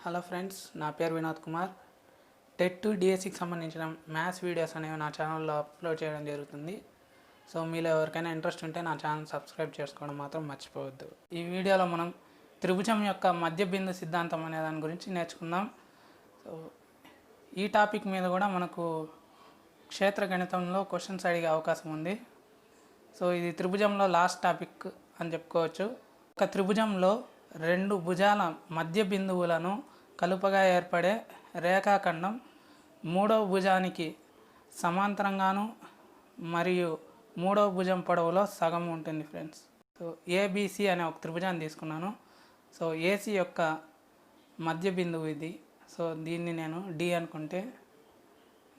Hello friends, నా పేరు Vinod Kumar. TET to డిఎస్సికి సంబంధించిన మ్యాథ్స్ వీడియోస్ అనేవి నా ఛానల్లో అప్లోడ్ చేయడం జరుగుతుంది. సో మీలో ఎవరికైనా ఇంట్రెస్ట్ ఉంటే నా ఛానల్ సబ్స్క్రైబ్ చేసుకోవడం మాత్రం మర్చిపోవద్దు. ఈ వీడియోలో మనం త్రిభుజం యొక్క మధ్య బిందు సిద్ధాంతం అనే దాని గురించి నేర్చుకుందాం. సో ఈ టాపిక్ మీద కూడా మనకు క్షేత్ర గణితంలో క్వశ్చన్స్ అడిగే అవకాశం ఉంది. సో ఇది త్రిభుజంలో లాస్ట్ టాపిక్ అని చెప్పుకోవచ్చు. ఒక త్రిభుజంలో రెండు భుజాల మధ్య బిందువులను కలుపగా ఏర్పడే రేఖాఖండం మూడవ భుజానికి సమాంతరంగాను మరియు మూడవ భుజం పొడవులో సగం ఉంటుంది ఫ్రెండ్స్. సో ఏబిసి అనే ఒక త్రిభుజాన్ని తీసుకున్నాను. సో ఏసీ యొక్క మధ్య బిందువు ఇది. సో దీన్ని నేను డి అనుకుంటే,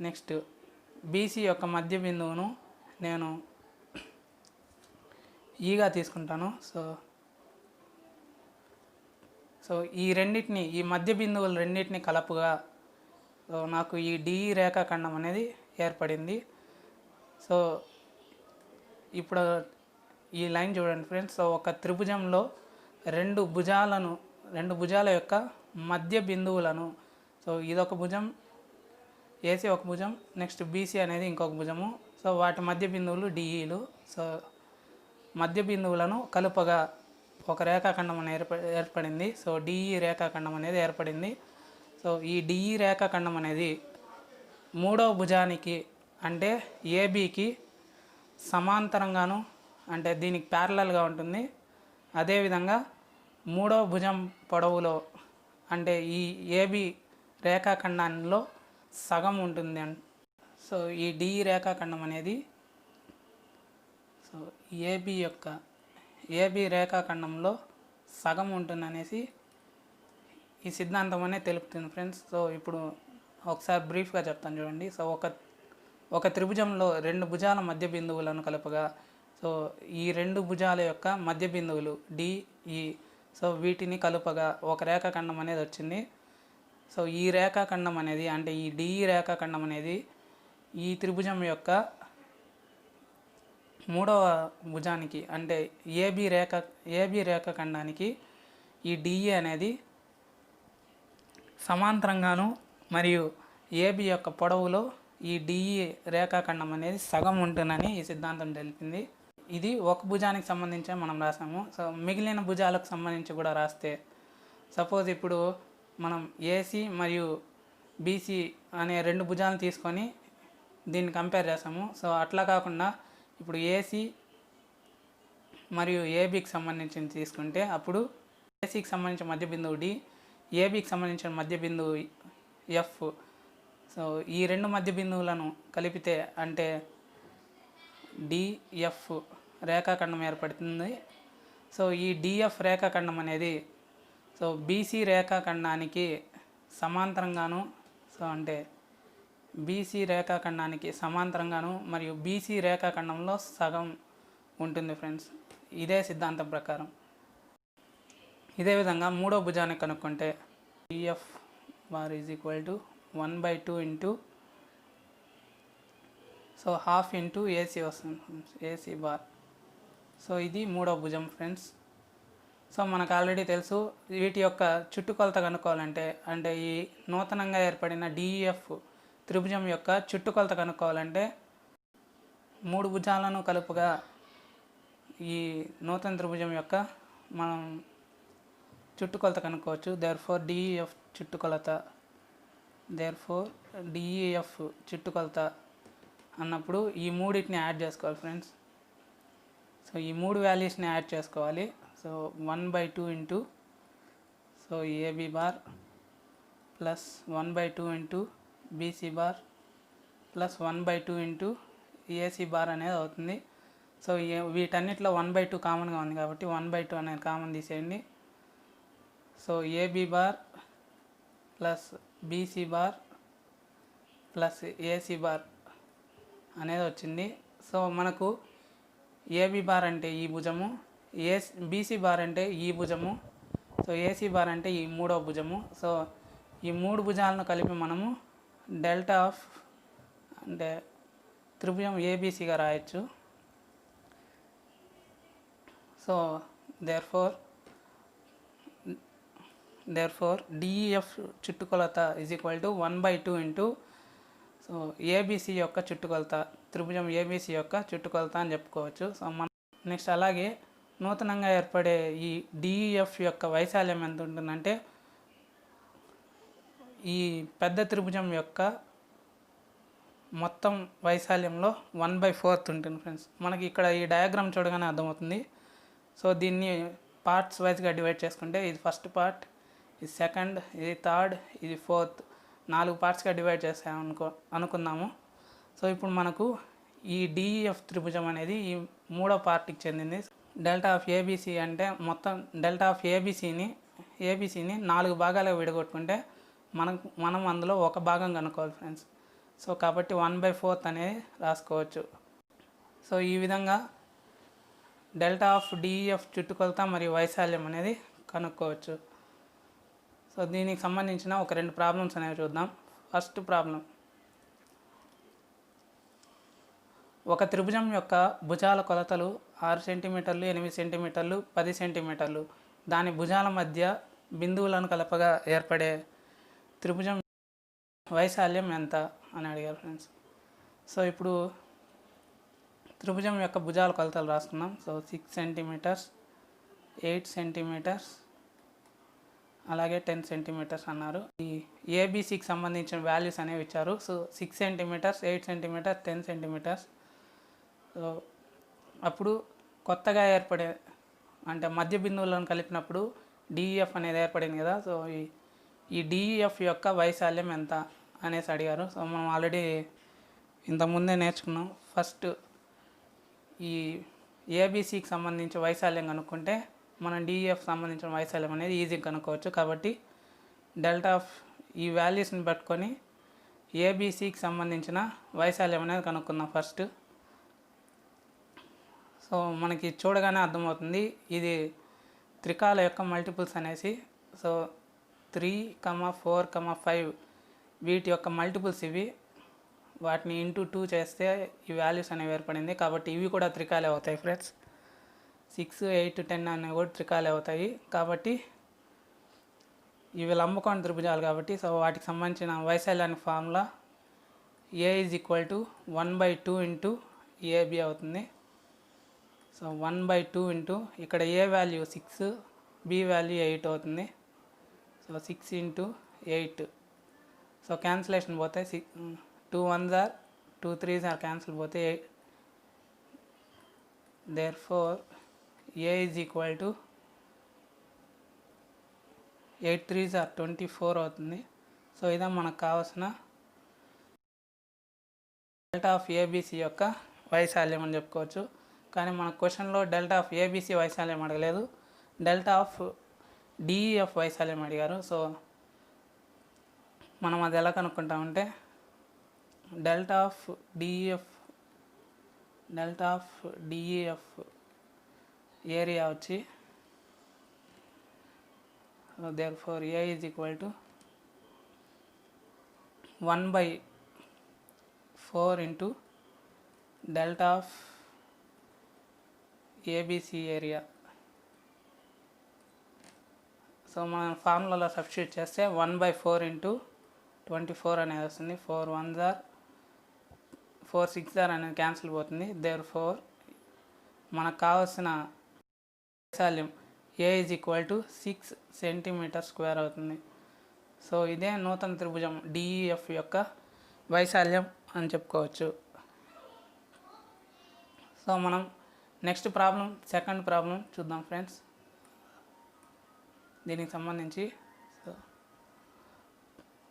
నెక్స్ట్ బీసీ యొక్క మధ్య బిందువును నేను ఈగా తీసుకుంటాను. సో ఈ మధ్య బిందువులు రెండింటిని కలపుగా నాకు ఈ డిఈ రేఖాఖండం అనేది ఏర్పడింది. సో ఇప్పుడు ఈ లైన్ చూడండి ఫ్రెండ్స్. సో ఒక త్రిభుజంలో రెండు భుజాల యొక్క మధ్య బిందువులను, సో ఇదొక భుజం, ఏసీ ఒక భుజం, నెక్స్ట్ బీసీ అనేది ఇంకొక భుజము. సో వాటి మధ్య బిందువులు డిఈలు. సో మధ్య బిందువులను కలుపగా ఒక రేఖాఖండం అనేది ఏర్పడింది. సో డిఈ రేఖాఖండం అనేది ఏర్పడింది. సో ఈ డిఈ రేఖాఖండం అనేది మూడవ భుజానికి అంటే ఏబికి సమాంతరంగాను, అంటే దీనికి ప్యారలల్గా ఉంటుంది. అదేవిధంగా మూడవ భుజం పొడవులో అంటే ఈ ఏబి రేఖాఖండంలో సగం ఉంటుంది. సో ఈ డిఈ రేఖాఖండం అనేది సో ఏబి రేఖాఖండంలో సగం ఉంటుందనేసి ఈ సిద్ధాంతం అనేది తెలుపుతుంది ఫ్రెండ్స్. సో ఇప్పుడు ఒకసారి బ్రీఫ్గా చెప్తాను చూడండి. సో ఒక త్రిభుజంలో రెండు భుజాల మధ్య బిందువులను కలుపగా, సో ఈ రెండు భుజాల యొక్క మధ్య బిందువులు డిఈ, సో వీటిని కలుపగా ఒక రేఖాఖండం అనేది వచ్చింది. సో ఈ రేఖాఖండం అనేది అంటే ఈ డిఈ రేఖాఖండం అనేది ఈ త్రిభుజం యొక్క మూడవ భుజానికి అంటే ఏబి రేఖాఖండానికి ఈ డిఈ అనేది సమాంతరంగాను మరియు ఏబి యొక్క పొడవులో ఈ డిఈ రేఖాఖండం అనేది సగం ఉంటుందని ఈ సిద్ధాంతం తెలిపింది. ఇది ఒక భుజానికి సంబంధించే మనం రాసాము. సో మిగిలిన భుజాలకు సంబంధించి కూడా రాస్తే, సపోజ్ ఇప్పుడు మనం ఏసీ మరియు బీసీ అనే రెండు భుజాలను తీసుకొని దీన్ని కంపేర్ చేసాము. సో అట్లా కాకుండా ఇప్పుడు ఏసీ మరియు ఏబికి సంబంధించి తీసుకుంటే, అప్పుడు ఏసీకి సంబంధించిన మధ్య బిందువు డి, ఏబికి సంబంధించిన మధ్య బిందువు ఎఫ్. సో ఈ రెండు మధ్య బిందువులను కలిపితే అంటే డిఎఫ్ రేఖాఖండం ఏర్పడుతుంది. సో ఈ డిఎఫ్ రేఖాఖండం అనేది సో బీసీ రేఖాఖండానికి సమాంతరంగాను, సో అంటే బీసీ రేఖాఖండానికి సమాంతరంగాను మరియు బీసీ రేఖాఖండంలో సగం ఉంటుంది ఫ్రెండ్స్, ఇదే సిద్ధాంతం ప్రకారం. ఇదే విధంగా మూడో భుజాన్ని కనుక్కుంటే DF bar is equal to 1/2 into so half into AC వస్తుంది ఫ్రెండ్స్, ఏసీ బార్. సో ఇది మూడో భుజం ఫ్రెండ్స్. సో మనకు ఆల్రెడీ తెలుసు, వీటి యొక్క చుట్టుకొలత కనుక్కోవాలంటే అంటే ఈ నూతనంగా ఏర్పడిన డిఈఎఫ్ త్రిభుజం యొక్క చుట్టుకొలత కనుక్కోవాలంటే మూడు భుజాలను కలుపుగా ఈ నూతన త్రిభుజం యొక్క మనం చుట్టుకొలత కనుక్కోవచ్చు. దేర్ఫోర్ డిఈఎఫ్ చుట్టుకొలత అన్నప్పుడు ఈ మూడింటిని యాడ్ చేసుకోవాలి ఫ్రెండ్స్. సో ఈ మూడు వాల్యూస్ని యాడ్ చేసుకోవాలి. So 1/2 into so AB bar plus 1/2 into BC bar plus 1/2 into AC bar అనేది అవుతుంది. సో వీటన్నిటిలో 1/2 కామన్గా ఉంది కాబట్టి 1/2 అనేది కామన్ తీసేయండి. So AB bar plus BC bar plus AC bar అనేది వచ్చింది. సో మనకు ఏబి బార్ అంటే ఈ భుజము, బీసీ బార్ అంటే ఈ భుజము, సో ఏసీ బార్ అంటే ఈ మూడో భుజము. సో ఈ మూడు భుజాలను కలిపి మనము డెల్టా ఆఫ్ అంటే త్రిభుజం ఏబీసీగా రాయొచ్చు. సో దేర్ఫోర్ దేర్ఫోర్ డిఈఎఫ్ చుట్టుకొలత is equal to 1/2 into so ABC యొక్క చుట్టుకొలత, త్రిభుజం ఏబిసి యొక్క చుట్టుకొలత అని చెప్పుకోవచ్చు. సో మనం నెక్స్ట్ అలాగే నూతనంగా ఏర్పడే ఈ డిఈఎఫ్ యొక్క వైశాల్యం ఎంత ఉంటుందంటే ఈ పెద్ద త్రిభుజం యొక్క మొత్తం వైశాల్యంలో 1/4 ఉంటుంది ఫ్రెండ్స్. మనకి ఇక్కడ ఈ డయాగ్రామ్ చూడగానే అర్థమవుతుంది. సో దీన్ని పార్ట్స్ వైజ్గా డివైడ్ చేసుకుంటే ఇది ఫస్ట్ పార్ట్, ఇది సెకండ్, ఇది థర్డ్, ఇది ఫోర్త్, 4 పార్ట్స్గా డివైడ్ చేసాము అనుకుందాము. సో ఇప్పుడు మనకు ఈ డిఈఎఫ్ త్రిభుజం అనేది ఈ మూడో పార్ట్కి చెందింది. డెల్టా ఆఫ్ ఏబిసి అంటే మొత్తం డెల్టా ఆఫ్ ఏబిసిని 4 భాగాలుగా విడగొట్టుకుంటే మనం అందులో ఒక భాగం కనుక్కోవాలి ఫ్రెండ్స్. సో కాబట్టి 1/4 అనేది రాసుకోవచ్చు. సో ఈ విధంగా డెల్టా ఆఫ్ డిఈఎఫ్ చుట్టుకొలత మరియు వైశాల్యం అనేది కనుక్కోవచ్చు. సో దీనికి సంబంధించిన ఒక 2 ప్రాబ్లమ్స్ అనేవి చూద్దాం. ఫస్ట్ ప్రాబ్లం, ఒక త్రిభుజం యొక్క భుజాల కొలతలు 6 సెంటీమీటర్లు, 8 సెంటీమీటర్లు, 10 సెంటీమీటర్లు. దాని భుజాల మధ్య బిందువులను కలపగా ఏర్పడే త్రిభుజం వైశాల్యం ఎంత అని అడిగారు ఫ్రెండ్స్. సో ఇప్పుడు త్రిభుజం యొక్క భుజాల కొలతలు రాసుకుందాం. సో 6 సెంటీమీటర్స్, 8 సెంటీమీటర్స్, అలాగే 10 సెంటీమీటర్స్ అన్నారు. ఈ ఏబిసికి సంబంధించిన వాల్యూస్ అనేవి ఇచ్చారు. So 6 centimetres, 8 centimetres, 10 centimetres. So అప్పుడు కొత్తగా ఏర్పడే అంటే మధ్య బిందువులను కలిపినప్పుడు డిఈఎఫ్ అనేది ఏర్పడింది కదా. సో ఈ డిఈఎఫ్ యొక్క వైశాల్యం ఎంత అనేసి అడిగారు. సో మనం ఆల్రెడీ ఇంతకుముందే నేర్చుకున్నాం. ఫస్ట్ ఈ ఏబిసికి సంబంధించి వైశాల్యం కనుక్కుంటే మనం డిఈఎఫ్ సంబంధించిన వైశాల్యం అనేది ఈజీగా కనుక్కోవచ్చు. కాబట్టి డెల్టా ఆఫ్ ఈ వాల్యూస్ని పట్టుకొని ఏబిసికి సంబంధించిన వైశాల్యం అనేది కనుక్కుందాం ఫస్ట్. సో మనకి చూడగానే అర్థమవుతుంది ఇది త్రికాల యొక్క మల్టిపుల్స్ అనేసి. సో 3, 4, 5 వీటి యొక్క మల్టిపుల్స్ ఇవి. వాటిని ఇంటూ 2 చేస్తే ఈ వాల్యూస్ అనేవి ఏర్పడింది. కాబట్టి ఇవి కూడా త్రికాలే అవుతాయి ఫ్రెండ్స్. 6, 8, 10 అనేవి కూడా త్రికాలే అవుతాయి. కాబట్టి ఇవి లంబకోణ త్రిభుజాలు కాబట్టి సో వాటికి సంబంధించిన వైశాల్యానికి formula A is equal to 1/2 into AB అవుతుంది. సో 1/2 ఇంటూ ఇక్కడ ఏ వాల్యూ 6, బి వాల్యూ 8 అవుతుంది. So 6 into 8. సో క్యాన్సిలేషన్ పోతే 2 1s are 2 3s are cancel పోతే 8. Therefore A is equal to 8 3s are 24 అవుతుంది. సో ఇదే మనకు కావాల్సిన డెల్టా ఆఫ్ ఏబిసి యొక్క వైశాల్యం అని చెప్పుకోవచ్చు. కానీ మన క్వశ్చన్లో డెల్టా ఆఫ్ ఏబిసి వైశాల్యం అడగలేదు, డెల్టా ఆఫ్ డిఈఎఫ్ వైశాల్యం అడిగారు. సో మనం అది ఎలా కనుక్కుంటామంటే డెల్టా ఆఫ్ డిఈఎఫ్ ఏరియా వచ్చి therefore A is equal to 1/4 into delta of ABC area. So మనం ఫార్ములాలో సబ్స్టిట్యూట్ చేస్తే 1/4 ఇంటూ 24 అనేది వస్తుంది. 4 1s are 4 6s are అనేది క్యాన్సిల్ పోతుంది. దేర్ఫోర్ మనకు కావాల్సిన వైశాల్యం A is equal to 6 centimetre square అవుతుంది. సో ఇదే నూతన త్రిభుజం డిఈఎఫ్ యొక్క వైశాల్యం అని చెప్పుకోవచ్చు. సో మనం నెక్స్ట్ ప్రాబ్లం, సెకండ్ ప్రాబ్లం చూద్దాం ఫ్రెండ్స్. దీనికి సంబంధించి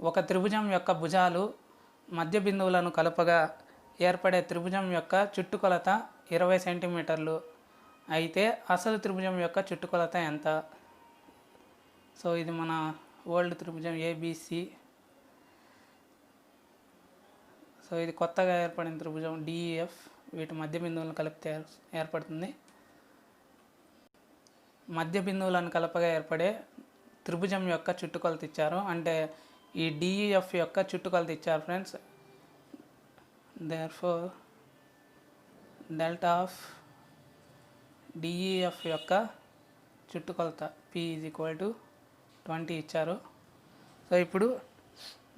ఒక త్రిభుజం యొక్క భుజాలు మధ్య బిందువులను కలపగా ఏర్పడే త్రిభుజం యొక్క చుట్టుకొలత 20 సెంటీమీటర్లు అయితే అసలు త్రిభుజం యొక్క చుట్టుకొలత ఎంత? సో ఇది మన ఓల్డ్ త్రిభుజం ఏబిసి. సో ఇది కొత్తగా ఏర్పడిన త్రిభుజం డిఈఎఫ్. వీటి మధ్య బిందువులను కలిపితే ఏర్పడుతుంది. మధ్య బిందువులను కలపగా ఏర్పడే త్రిభుజం యొక్క చుట్టుకొలత ఇచ్చారు. అంటే ఈ డిఈఎఫ్ యొక్క చుట్టుకొలత ఇచ్చారు friends. Therefore delta of DEF యొక్క చుట్టుకొలత పి ఈజ్ ఈక్వల్ టు 20 ఇచ్చారు. సో ఇప్పుడు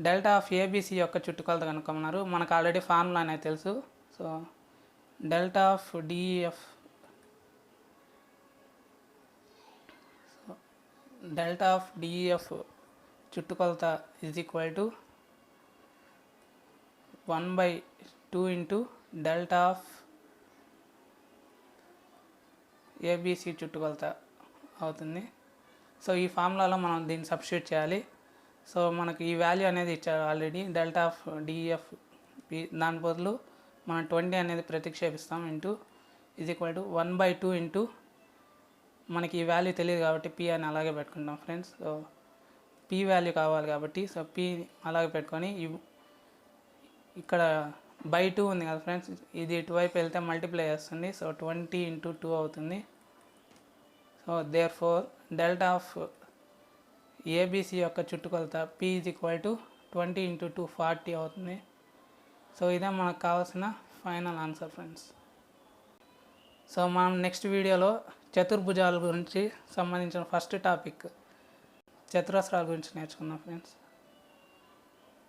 డెల్టా ఆఫ్ ఏబిసి యొక్క చుట్టుకొలత కనుక్కోమన్నారు. మనకు ఆల్రెడీ ఫార్ములా అనేది తెలుసు. So delta of DF delta of DF చుట్టుకొలత is equal to 1/2 into delta of ABC చుట్టుకొలత అవుతుంది. సో ఈ ఫార్ములాలో మనం దీన్ని సబ్స్టిట్యూట్ చేయాలి. సో మనకి ఈ వాల్యూ అనేది ఇచ్చారు ఆల్రెడీ, డెల్టా ఆఫ్ డిఎఫ్ దాని బదులు మనం 20 అనేది ప్రతిక్షేపిస్తాం. Into is equal to 1/2 into మనకి ఈ వాల్యూ తెలియదు కాబట్టి పి అని అలాగే పెట్టుకుంటాం ఫ్రెండ్స్. సో పి వాల్యూ కావాలి కాబట్టి సో పి అలాగే పెట్టుకొని ఇక్కడ /2 ఉంది కదా ఫ్రెండ్స్, ఇది ఇటువైపు వెళ్తే మల్టిప్లై చేస్తుంది. సో 20 × 2 అవుతుంది. So therefore delta of ABC యొక్క చుట్టుకొలత పి ఈజ్ ఈక్వల్ టు 20 × 2 40 అవుతుంది. సో ఇదే మనకు కావాల్సిన ఫైనల్ ఆన్సర్ ఫ్రెండ్స్. సో మనం నెక్స్ట్ వీడియోలో చతుర్భుజాల గురించి సంబంధించిన ఫస్ట్ టాపిక్ చతురస్రాల గురించి నేర్చుకుందాం ఫ్రెండ్స్.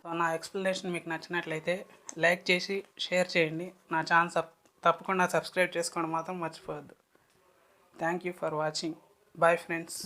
సో నా ఎక్స్ప్లెనేషన్ మీకు నచ్చినట్లయితే లైక్ చేసి షేర్ చేయండి. నా ఛానల్ తప్పకుండా సబ్స్క్రైబ్ చేసుకోవడం మాత్రం మర్చిపోవద్దు. Thank you for watching. Bye friends.